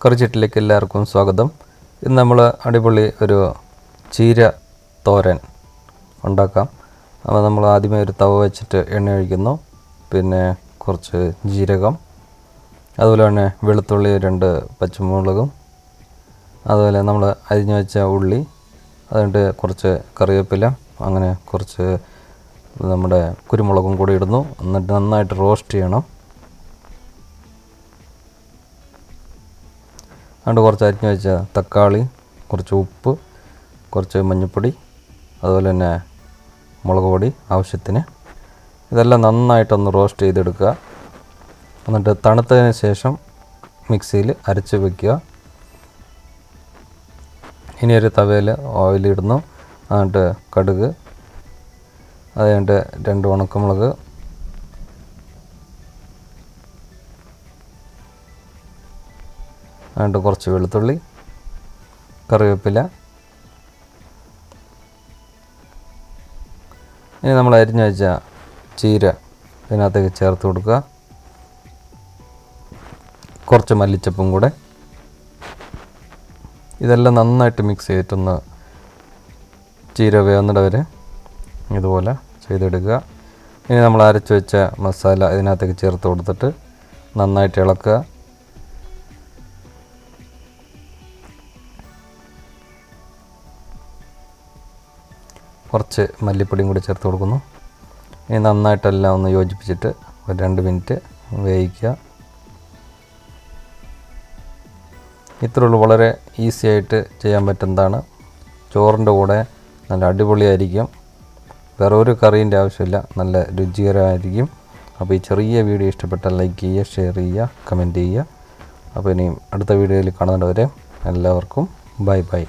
കറിച്ചട്ടിലേക്ക് എല്ലാവർക്കും സ്വാഗതം. ഇന്ന് നമ്മൾ അടിപൊളി ഒരു ചീര തോരൻ ഉണ്ടാക്കാം. അപ്പോൾ നമ്മൾ ആദ്യമേ ഒരു തവ വെച്ചിട്ട് എണ്ണ ഒഴിക്കുന്നു. പിന്നെ കുറച്ച് ജീരകം, അതുപോലെ തന്നെ വെളുത്തുള്ളി 2 പച്ചമുളകും, അതുപോലെ നമ്മൾ അരിഞ്ഞു വെച്ച ഉള്ളി, അതുകൊണ്ട് കുറച്ച് കറിവേപ്പില, അങ്ങനെ കുറച്ച് നമ്മുടെ കുരുമുളകും കൂടി ഇടുന്നു. എന്നിട്ട് നന്നായിട്ട് റോസ്റ്റ് ചെയ്യണം. അതുകൊണ്ട് കുറച്ച് അരിഞ്ഞു വെച്ച തക്കാളി, കുറച്ച് ഉപ്പ്, കുറച്ച് മഞ്ഞൾപ്പൊടി, അതുപോലെ തന്നെ മുളക് പൊടി ആവശ്യത്തിന്, ഇതെല്ലാം നന്നായിട്ടൊന്ന് റോസ്റ്റ് ചെയ്തെടുക്കുക. എന്നിട്ട് തണുത്തതിന് ശേഷം മിക്സിയിൽ അരച്ച് വയ്ക്കുക. ഇനി ഒരു തവയിൽ ഓയിലിടുന്നു. എന്നിട്ട് കടുക്, അത് കഴിഞ്ഞിട്ട് 2 ഉണക്കമുളക്, എന്നിട്ട് കുറച്ച് വെളുത്തുള്ളി, കറിവേപ്പില. ഇനി നമ്മൾ അരിഞ്ഞു വെച്ച ചീര ഇതിനകത്തേക്ക് ചേർത്ത് കൊടുക്കുക. കുറച്ച് മല്ലിച്ചപ്പും കൂടെ. ഇതെല്ലാം നന്നായിട്ട് മിക്സ് ചെയ്തിട്ടൊന്ന് ചീര വേവുന്നിട വരെ ഇതുപോലെ ചെയ്തെടുക്കുക. ഇനി നമ്മൾ അരച്ച് വെച്ച മസാല ഇതിനകത്തേക്ക് ചേർത്ത് കൊടുത്തിട്ട് നന്നായിട്ട് ഇളക്കുക. കുറച്ച് മല്ലിപ്പൊടിയും കൂടി ചേർത്ത് കൊടുക്കുന്നു. ഇനി നന്നായിട്ടെല്ലാം ഒന്ന് യോജിപ്പിച്ചിട്ട് ഒരു 2 മിനിറ്റ് വേവിക്കുക. ഇത്രയുള്ളൂ, വളരെ ഈസി ആയിട്ട് ചെയ്യാൻ പറ്റുന്നതാണ്. ചോറിൻ്റെ കൂടെ നല്ല അടിപൊളിയായിരിക്കും. വേറെ ഒരു കറീൻ്റെ ആവശ്യമില്ല, നല്ല രുചികരമായിരിക്കും. അപ്പോൾ ഈ ചെറിയ വീഡിയോ ഇഷ്ടപ്പെട്ടാൽ ലൈക്ക് ചെയ്യുക, ഷെയർ ചെയ്യുക, കമൻറ്റ് ചെയ്യുക. അപ്പോൾ ഇനിയും അടുത്ത വീഡിയോയിൽ കാണുന്നവരെ എല്ലാവർക്കും ബൈ ബൈ.